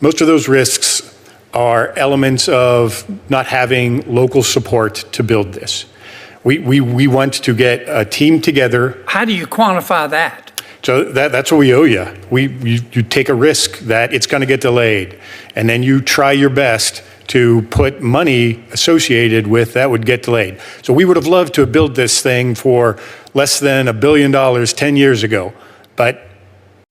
most of those risks are elements of not having local support to build this. We want to get a team together. How do you quantify that? So that's what we owe you. You take a risk that it's going to get delayed, and then you try your best to put money associated with that would get delayed. So we would have loved to have built this thing for less than $1 billion 10 years ago, but...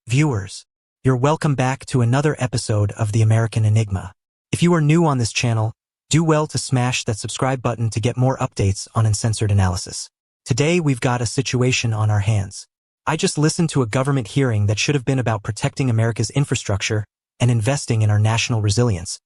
Viewers, you're welcome back to another episode of The American Enigma. If you are new on this channel, do well to smash that subscribe button to get more updates on uncensored analysis. Today we've got a situation on our hands. I just listened to a government hearing that should have been about protecting America's infrastructure and investing in our national resilience.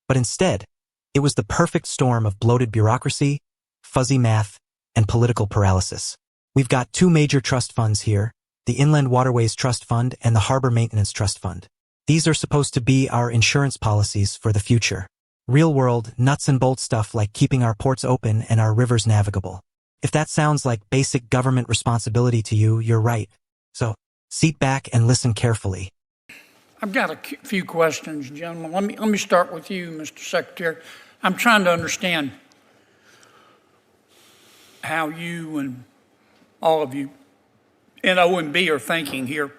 But instead, it was the perfect storm of bloated bureaucracy, fuzzy math, and political paralysis. We've got two major trust funds here, the Inland Waterways Trust Fund and the Harbour Maintenance Trust Fund. These are supposed to be our insurance policies for the future. Real-world, nuts and bolts stuff like keeping our ports open and our rivers navigable. If that sounds like basic government responsibility to you, you're right. So, sit back and listen carefully. I've got a few questions, gentlemen. Let me start with you, Mr. Secretary. I'm trying to understand how you and all of you in OMB are thinking here.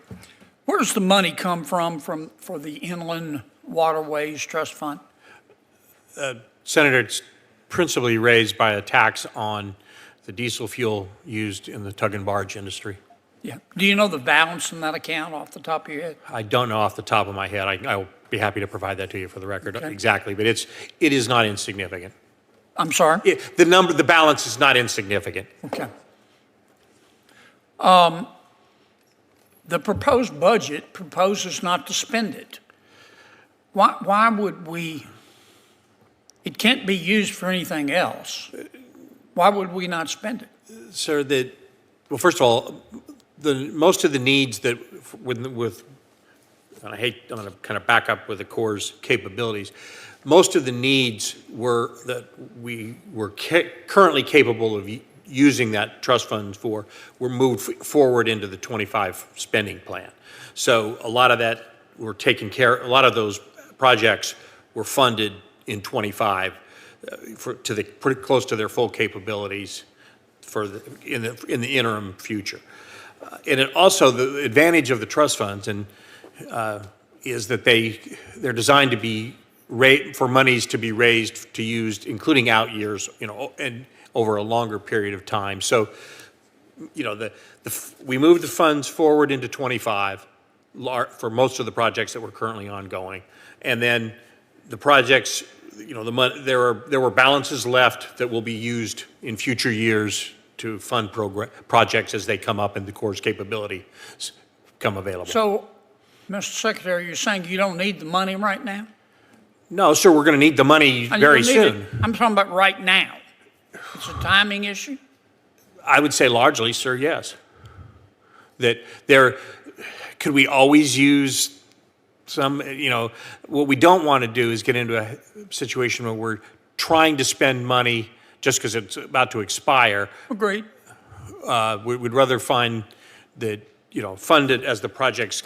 Where does the money come from for the Inland Waterways Trust Fund? Senator, it's principally raised by a tax on the diesel fuel used in the tug and barge industry. Yeah. Do you know the balance in that account off the top of your head? I don't know off the top of my head. I'll be happy to provide that to you for the record. Okay. Exactly, but it is not insignificant. I'm sorry? The balance is not insignificant. Okay. The proposed budget proposes not to spend it. Why would we? It can't be used for anything else. Why would we not spend it? Sir, well, first of all, most of the needs that and I'm going to kind of back up with the Corps' capabilities. Most of the needs that we were currently capable of using that trust fund for were moved forward into the 25 spending plan. So a lot of that were taken care. A lot of those projects were funded in 25 pretty close to their full capabilities in the interim future. And it also, the advantage of the trust funds is that they're designed to be for monies to be raised to used, including out years, and over a longer period of time. So, we moved the funds forward into 25 for most of the projects that were currently ongoing, and then the projects, there were balances left that will be used in future years to fund projects as they come up and the Corps' capability come available. So, Mr. Secretary, you're saying you don't need the money right now? No, sir, we're going to need the money very soon. I'm talking about right now. It's a timing issue? I would say largely, sir, yes. Could we always use some, what we don't want to do is get into a situation where we're trying to spend money just because it's about to expire. Agreed. We'd rather find that, fund it as the projects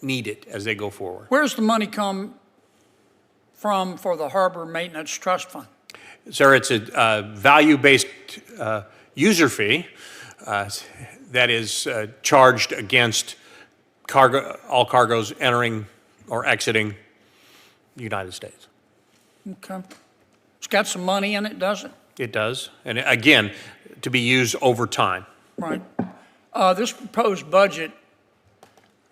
need it as they go forward. Where's the money come from for the Harbour Maintenance Trust Fund? Sir, it's a value-based user fee that is charged against all cargoes entering or exiting the United States. Okay. It's got some money in it, does it? It does. And again, to be used over time. Right. This proposed budget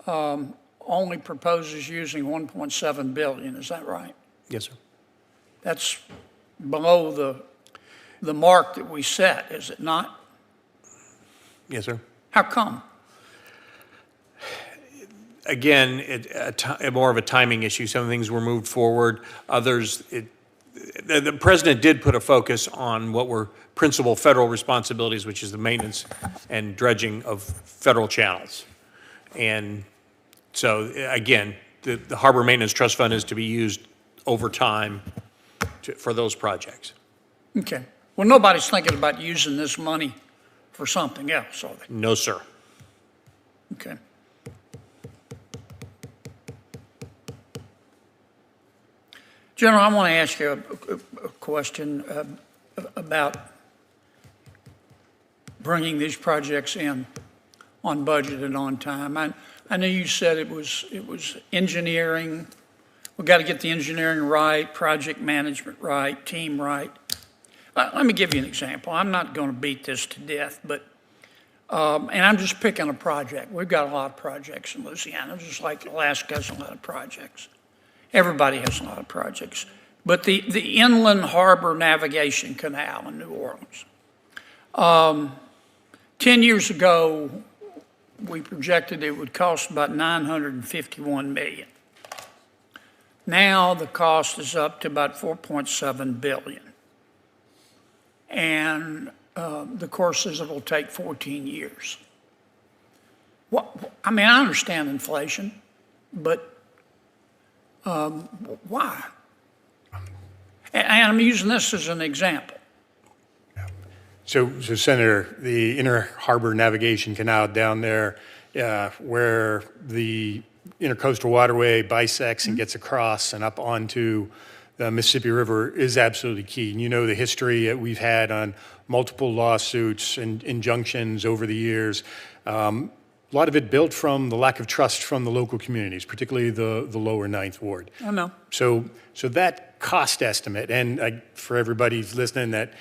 only proposes using $1.7 billion, is that right? Yes, sir. That's below the mark that we set, is it not? Yes, sir. How come? Again, more of a timing issue. Some things were moved forward. Others, the president did put a focus on what were principal federal responsibilities, which is the maintenance and dredging of federal channels. And so, again, the Harbor Maintenance Trust Fund is to be used over time for those projects. Okay. Well, nobody's thinking about using this money for something else, are they? No, sir. Okay. General, I want to ask you a question about bringing these projects in on budget and on time. I know you said it was engineering. We got to get the engineering right, project management right, team right. Let me give you an example. I'm not going to beat this to death, but and I'm just picking a project. We've got a lot of projects in Louisiana, just like Alaska has a lot of projects. Everybody has a lot of projects. But the Inland Harbor Navigation Canal in New Orleans. 10 years ago, we projected it would cost about $951 million. Now the cost is up to about $4.7 billion. And the course says it will take 14 years. I mean, I understand inflation, but why? And I'm using this as an example. So Senator, the Inner Harbor Navigation Canal down there, where the intercoastal waterway bisects and gets across and up onto the Mississippi River is absolutely key. And you know the history that we've had on multiple lawsuits and injunctions over the years. A lot of it built from the lack of trust from the local communities, particularly the lower Ninth Ward. I know. So that cost estimate, and for everybody listening, that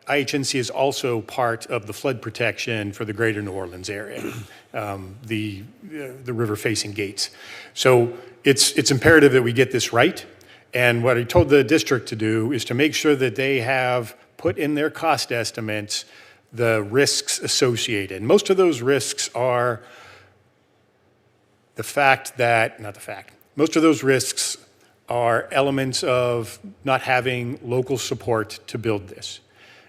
IHNC is also part of the flood protection for the greater New Orleans area, the river-facing gates. So it's imperative that we get this right. And what I told the district to do is to make sure that they have put in their cost estimates the risks associated. And most of those risks are most of those risks are elements of not having local support to build this.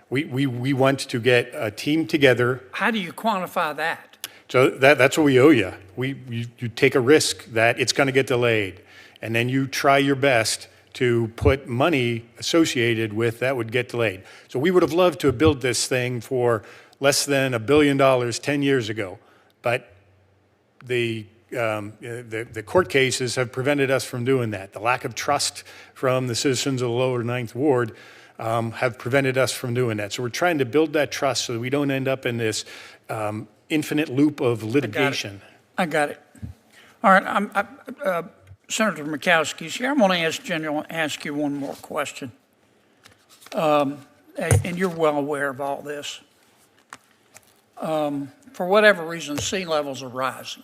We want to get a team together. How do you quantify that? So that's what we owe you. You take a risk that it's going to get delayed, and then you try your best to put money associated with that would get delayed. So we would have loved to have built this thing for less than $1 billion 10 years ago, but the court cases have prevented us from doing that. The lack of trust from the citizens of the lower Ninth Ward have prevented us from doing that. So we're trying to build that trust so that we don't end up in this infinite loop of litigation. I got it. All right, Senator Murkowski's here. I want to ask you one more question. And you're well aware of all this. For whatever reason, sea levels are rising.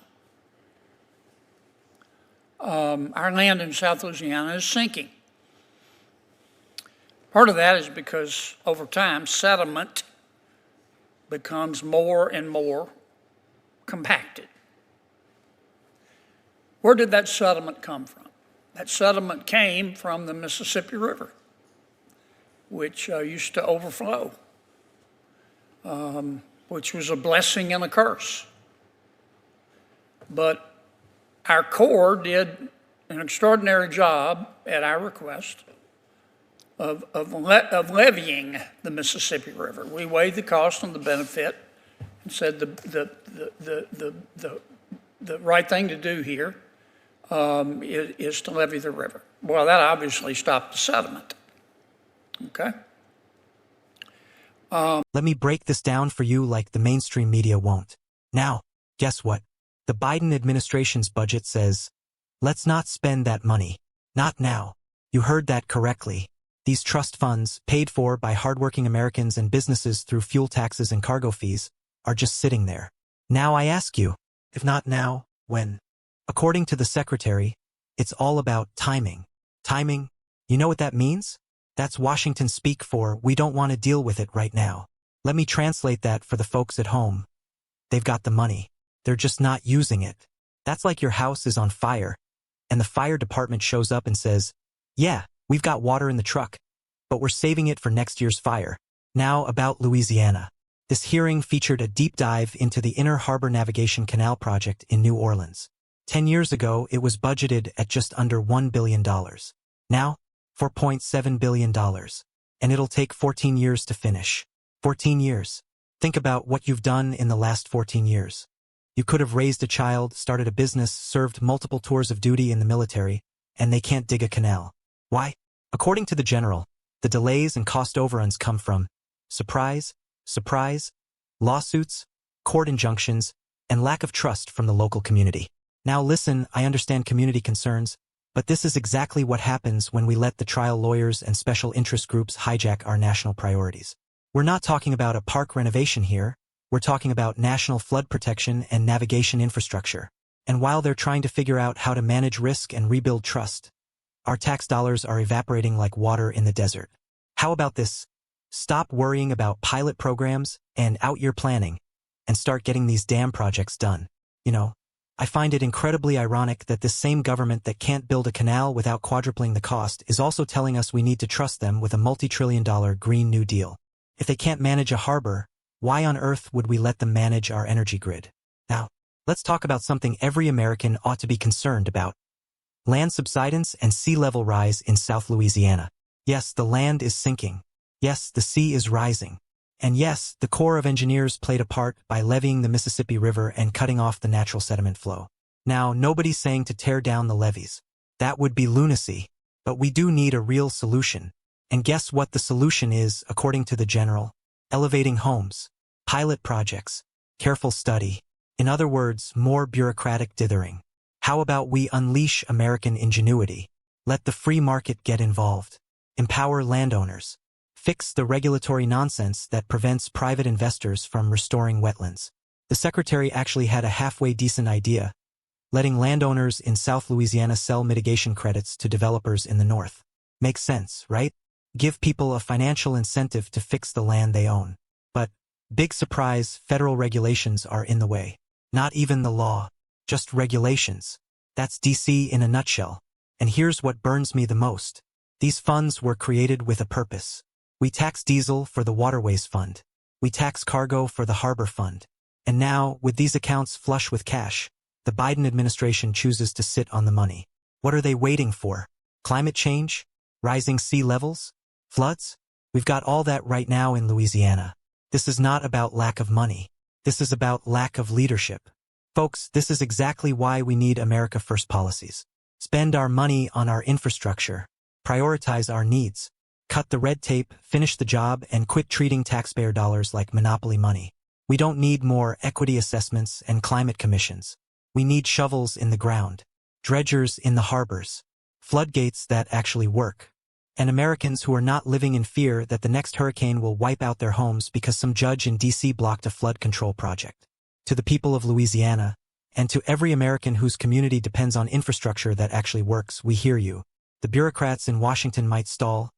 Our land in South Louisiana is sinking. Part of that is because over time, sediment becomes more and more compacted. Where did that sediment come from? That sediment came from the Mississippi River, which used to overflow, which was a blessing and a curse. But our Corps did an extraordinary job at our request of levying the Mississippi River. We weighed the cost and the benefit and said the right thing to do here is to levy the river. Well, that obviously stopped the sediment. Okay? Let me break this down for you like the mainstream media won't. Now, guess what? The Biden administration's budget says, let's not spend that money. Not now. You heard that correctly. These trust funds, paid for by hardworking Americans and businesses through fuel taxes and cargo fees, are just sitting there. Now I ask you, if not now, when? According to the Secretary, it's all about timing. Timing, you know what that means? That's Washington speak for, we don't want to deal with it right now. Let me translate that for the folks at home. They've got the money. They're just not using it. That's like your house is on fire, and the fire department shows up and says, yeah, we've got water in the truck, but we're saving it for next year's fire. Now about Louisiana. This hearing featured a deep dive into the Inner Harbor Navigation Canal project in New Orleans. 10 years ago, it was budgeted at just under $1 billion. Now, $4.7 billion. And it'll take 14 years to finish. 14 years. Think about what you've done in the last 14 years. You could have raised a child, started a business, served multiple tours of duty in the military, and they can't dig a canal. Why? According to the general, the delays and cost overruns come from surprise, lawsuits, court injunctions, and lack of trust from the local community. Now listen, I understand community concerns, but this is exactly what happens when we let the trial lawyers and special interest groups hijack our national priorities. We're not talking about a park renovation here, we're talking about national flood protection and navigation infrastructure. And while they're trying to figure out how to manage risk and rebuild trust, our tax dollars are evaporating like water in the desert. How about this? Stop worrying about pilot programs and out-year planning and start getting these damn projects done. You know, I find it incredibly ironic that this same government that can't build a canal without quadrupling the cost is also telling us we need to trust them with a multi-trillion-dollar Green New Deal. If they can't manage a harbor, why on earth would we let them manage our energy grid? Now, let's talk about something every American ought to be concerned about. Land subsidence and sea level rise in South Louisiana. Yes, the land is sinking. Yes, the sea is rising. And yes, the Corps of Engineers played a part by leveeing the Mississippi River and cutting off the natural sediment flow. Now, nobody's saying to tear down the levees. That would be lunacy. But we do need a real solution. And guess what the solution is, according to the general? Elevating homes, pilot projects, careful study. In other words, more bureaucratic dithering. How about we unleash American ingenuity? Let the free market get involved. Empower landowners. Fix the regulatory nonsense that prevents private investors from restoring wetlands. The secretary actually had a halfway decent idea, letting landowners in South Louisiana sell mitigation credits to developers in the north. Makes sense, right? Give people a financial incentive to fix the land they own. But, big surprise, federal regulations are in the way. Not even the law, just regulations. That's DC in a nutshell. And here's what burns me the most. These funds were created with a purpose. We tax diesel for the Waterways Fund. We tax cargo for the Harbour Fund. And now, with these accounts flush with cash, the Biden administration chooses to sit on the money. What are they waiting for? Climate change? Rising sea levels? Floods? We've got all that right now in Louisiana. This is not about lack of money. This is about lack of leadership. Folks, this is exactly why we need America First policies. Spend our money on our infrastructure. Prioritize our needs. Cut the red tape, finish the job, and quit treating taxpayer dollars like monopoly money. We don't need more equity assessments and climate commissions. We need shovels in the ground, dredgers in the harbors, floodgates that actually work, and Americans who are not living in fear that the next hurricane will wipe out their homes because some judge in DC blocked a flood control project. To the people of Louisiana, and to every American whose community depends on infrastructure that actually works, we hear you. The bureaucrats in Washington might stall,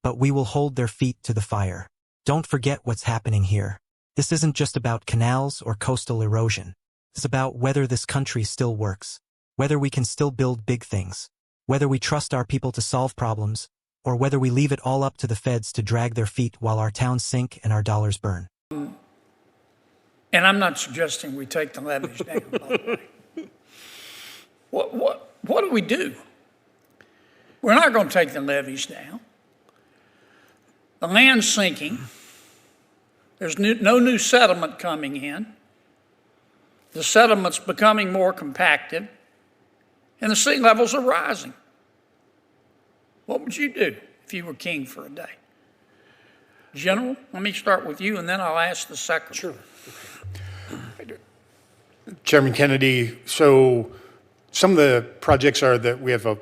but we will hold their feet to the fire. Don't forget what's happening here. This isn't just about canals or coastal erosion. It's about whether this country still works, whether we can still build big things, whether we trust our people to solve problems, or whether we leave it all up to the feds to drag their feet while our towns sink and our dollars burn. And I'm not suggesting we take the levees down, by the way. What do we do? We're not going to take the levees down. The land's sinking. There's no new settlement coming in. The settlement's becoming more compacted, and the sea levels are rising. What would you do if you were king for a day? General, let me start with you, and then I'll ask the secretary. Sure. Chairman Kennedy, so some of the projects are that we have a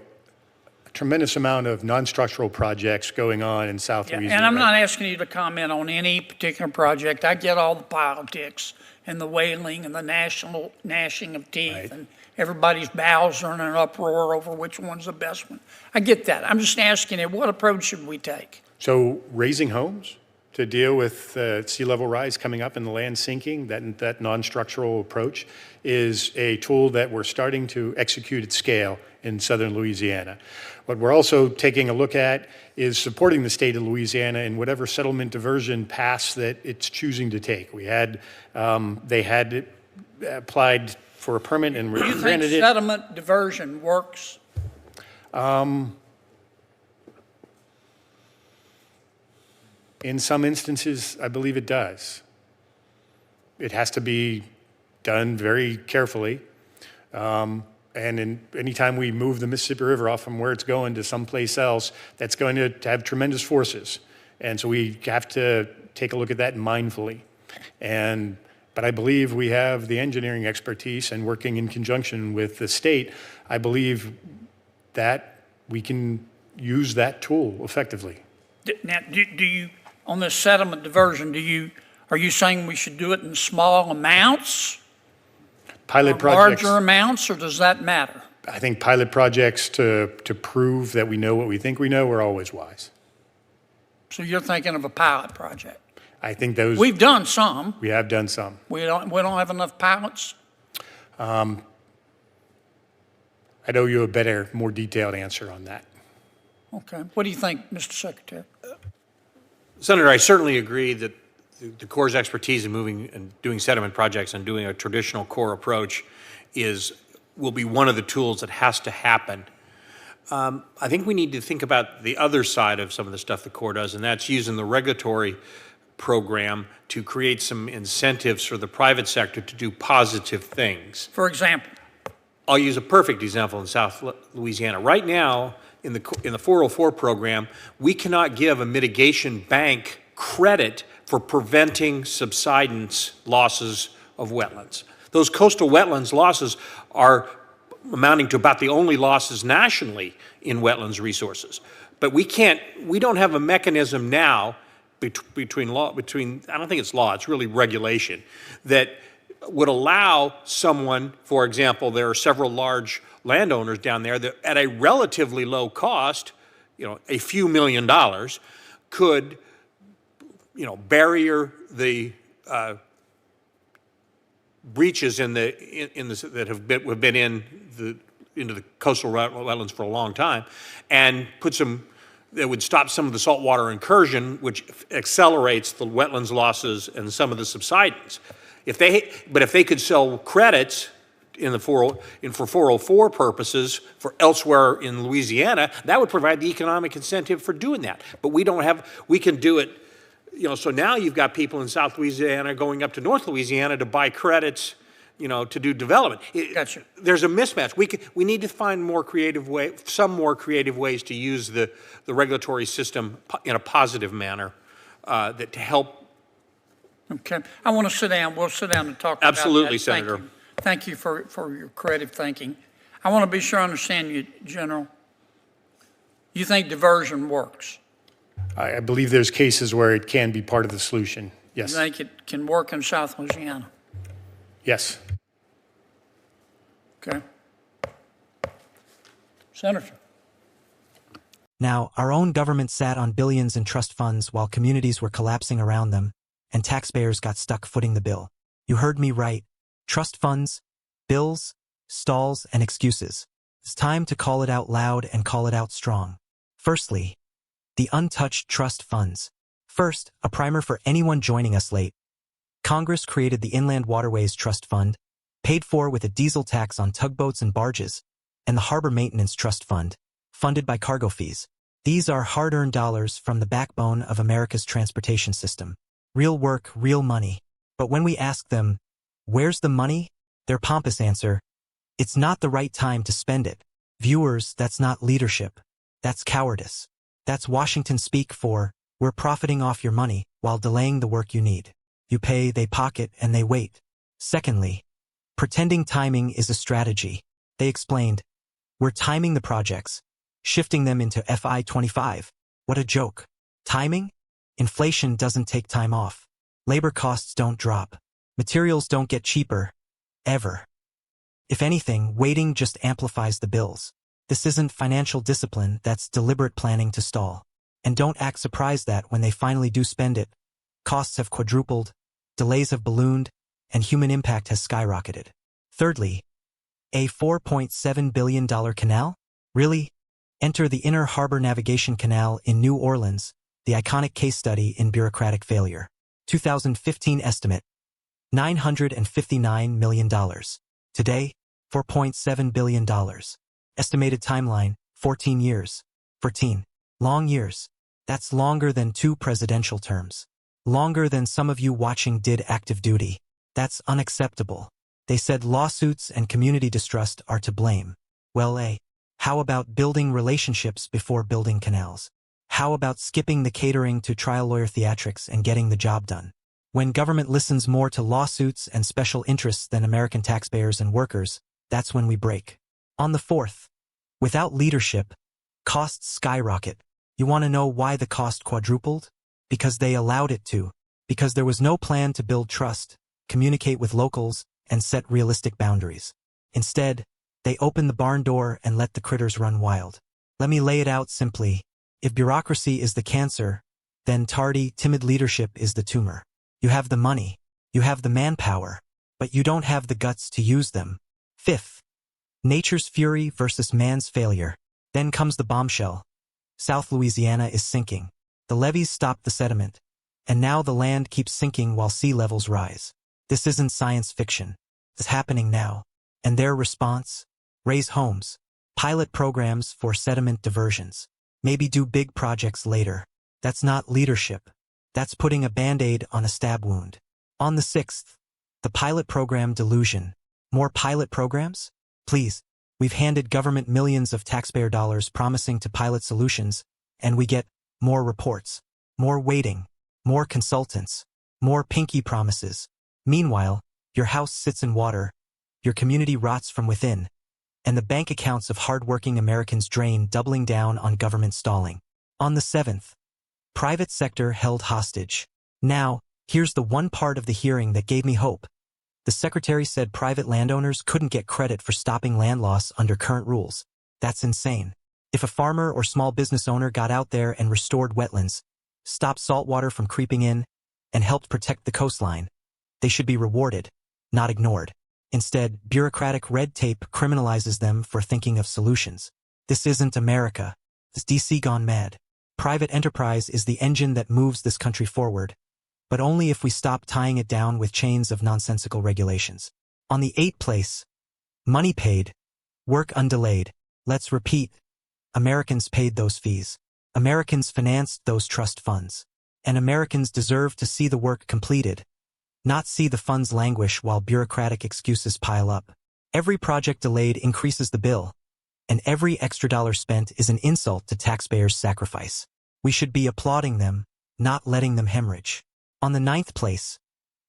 tremendous amount of non-structural projects going on in South Louisiana. And I'm not asking you to comment on any particular project. I get all the politics and the wailing and the national gnashing of teeth, right, and everybody's bowels are in an uproar over which one's the best one. I get that. I'm just asking you, what approach should we take? So raising homes to deal with sea level rise coming up and the land sinking, that non-structural approach is a tool that we're starting to execute at scale in southern Louisiana. What we're also taking a look at is supporting the state of Louisiana in whatever settlement diversion paths that it's choosing to take. We had, they had applied for a permit and granted it. Do you think it. Settlement diversion works? In some instances, I believe it does. It has to be done very carefully. And And anytime we move the Mississippi River off from where it's going to someplace else, that's going to have tremendous forces. And so we have to take a look at that mindfully. But I believe we have the engineering expertise, and working in conjunction with the state, I believe that we can use that tool effectively. Now, do you, on this sediment diversion, are you saying we should do it in small amounts? Pilot Or projects. larger amounts, or does that matter? I think pilot projects to prove that we know what we think we know are always wise. So you're thinking of a pilot project? I think those, We've done some. we have done some. We don't have enough pilots? I'd owe you a better, more detailed answer on that. Okay. What do you think, Mr. Secretary? Senator, I certainly agree that the Corps' expertise in moving and doing sediment projects and doing a traditional Corps approach will be one of the tools that has to happen. I think we need to think about the other side of some of the stuff the Corps does, and that's using the regulatory program to create some incentives for the private sector to do positive things. For example? I'll use a perfect example in South Louisiana. Right now, in the 404 program, we cannot give a mitigation bank credit for preventing subsidence losses of wetlands. Those coastal wetlands losses are amounting to about the only losses nationally in wetlands resources. But we don't have a mechanism now between, I don't think it's law, it's really regulation, that would allow someone, for example, there are several large landowners down there that at a relatively low cost, a few $1,000,000, could, barrier the breaches that have been into the coastal wetlands for a long time, and that would stop some of the saltwater incursion, which accelerates the wetlands losses and some of the subsidence. But if they could sell credits for 404 purposes for elsewhere in Louisiana, that would provide the economic incentive for doing that. But we can do it, so now you've got people in South Louisiana going up to North Louisiana to buy credits, to do development. Gotcha. There's a mismatch. We need to find some more creative ways to use the regulatory system in a positive manner to help. Okay. I want to sit down. We'll sit down and talk about that. Absolutely, Senator. Thank you for your creative thinking. I want to be sure I understand you, General. You think diversion works? I believe there's cases where it can be part of the solution. Yes. You think it can work in South Louisiana? Yes. Okay. Senator. Now, our own government sat on billions in trust funds while communities were collapsing around them, and taxpayers got stuck footing the bill. You heard me right. Trust funds, bills, stalls, and excuses. It's time to call it out loud and call it out strong. Firstly, the untouched trust funds. First, a primer for anyone joining us late. Congress created the Inland Waterways Trust Fund, paid for with a diesel tax on tugboats and barges, and the Harbour Maintenance Trust Fund, funded by cargo fees. These are hard-earned dollars from the backbone of America's transportation system. Real work, real money. But when we ask them, where's the money? Their pompous answer, it's not the right time to spend it. Viewers, that's not leadership. That's cowardice. That's Washington speak for, we're profiting off your money while delaying the work you need. You pay, they pocket, and they wait. Secondly, pretending timing is a strategy. They explained, we're timing the projects, shifting them into FY 25. What a joke. Timing? Inflation doesn't take time off. Labor costs don't drop. Materials don't get cheaper. Ever. If anything, waiting just amplifies the bills. This isn't financial discipline, that's deliberate planning to stall. And don't act surprised that when they finally do spend it, costs have quadrupled, delays have ballooned, and human impact has skyrocketed. Thirdly, a $4.7 billion canal? Really? Enter the Inner Harbor Navigation Canal in New Orleans, the iconic case study in bureaucratic failure. 2015 estimate, $959 million. Today, $4.7 billion. Estimated timeline, 14 years. 14. Long years. That's longer than 2 presidential terms. Longer than some of you watching did active duty. That's unacceptable. They said lawsuits and community distrust are to blame. Well, how about building relationships before building canals? How about skipping the catering to trial lawyer theatrics and getting the job done? When government listens more to lawsuits and special interests than American taxpayers and workers, that's when we break. On the fourth, without leadership, costs skyrocket. You want to know why the cost quadrupled? Because they allowed it to. Because there was no plan to build trust, communicate with locals, and set realistic boundaries. Instead, they opened the barn door and let the critters run wild. Let me lay it out simply. If bureaucracy is the cancer, then tardy, timid leadership is the tumor. You have the money, you have the manpower, but you don't have the guts to use them. Fifth, nature's fury versus man's failure. Then comes the bombshell. South Louisiana is sinking. The levees stopped the sediment, and now the land keeps sinking while sea levels rise. This isn't science fiction. It's happening now. And their response? Raise homes, pilot programs for sediment diversions, maybe do big projects later. That's not leadership. That's putting a Band-Aid on a stab wound. On the sixth, the pilot program delusion. More pilot programs? Please. We've handed government millions of taxpayer dollars promising to pilot solutions, and we get more reports, more waiting, more consultants, more pinky promises. Meanwhile, your house sits in water, your community rots from within, and the bank accounts of hardworking Americans drain, doubling down on government stalling. On the seventh, private sector held hostage. Now, here's the one part of the hearing that gave me hope. The secretary said private landowners couldn't get credit for stopping land loss under current rules. That's insane. If a farmer or small business owner got out there and restored wetlands, stopped saltwater from creeping in, and helped protect the coastline, they should be rewarded, not ignored. Instead, bureaucratic red tape criminalizes them for thinking of solutions. This isn't America. It's DC gone mad. Private enterprise is the engine that moves this country forward, but only if we stop tying it down with chains of nonsensical regulations. On the eighth place, money paid, work undelayed. Let's repeat. Americans paid those fees. Americans financed those trust funds. And Americans deserve to see the work completed, not see the funds languish while bureaucratic excuses pile up. Every project delayed increases the bill, and every extra dollar spent is an insult to taxpayers' sacrifice. We should be applauding them, not letting them hemorrhage. On the ninth place,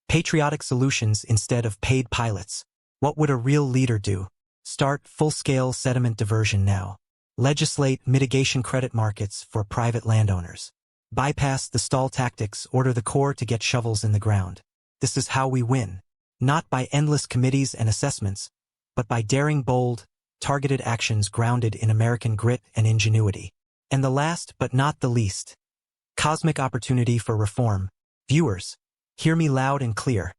patriotic solutions instead of paid pilots. What would a real leader do? Start full-scale sediment diversion now. Legislate mitigation credit markets for private landowners. Bypass the stall tactics, order the Corps to get shovels in the ground. This is how we win. Not by endless committees and assessments, but by daring, bold, targeted actions grounded in American grit and ingenuity. And the last but not the least, cosmic opportunity for reform. Viewers, hear me loud and clear.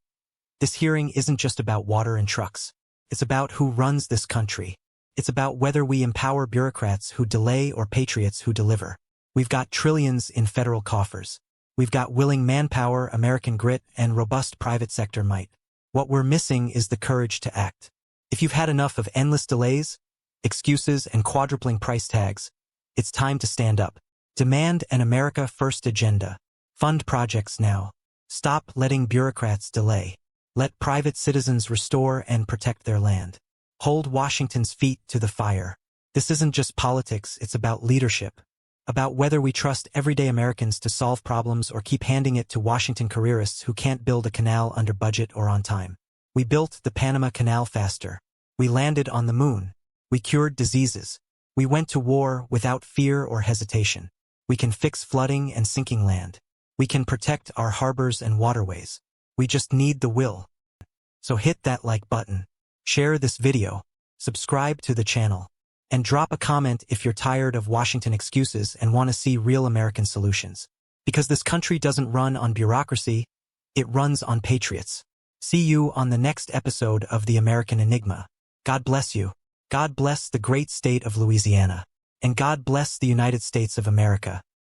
This hearing isn't just about water and trucks. It's about who runs this country. It's about whether we empower bureaucrats who delay or patriots who deliver. We've got trillions in federal coffers. We've got willing manpower, American grit, and robust private sector might. What we're missing is the courage to act. If you've had enough of endless delays, excuses, and quadrupling price tags, it's time to stand up. Demand an America First agenda. Fund projects now. Stop letting bureaucrats delay. Let private citizens restore and protect their land. Hold Washington's feet to the fire. This isn't just politics, it's about leadership. About whether we trust everyday Americans to solve problems or keep handing it to Washington careerists who can't build a canal under budget or on time. We built the Panama Canal faster. We landed on the moon. We cured diseases. We went to war without fear or hesitation. We can fix flooding and sinking land. We can protect our harbors and waterways. We just need the will. So hit that like button, share this video, subscribe to the channel, and drop a comment if you're tired of Washington excuses and want to see real American solutions. Because this country doesn't run on bureaucracy, it runs on patriots. See you on the next episode of The American Enigma. God bless you. God bless the great state of Louisiana. And God bless the United States of America.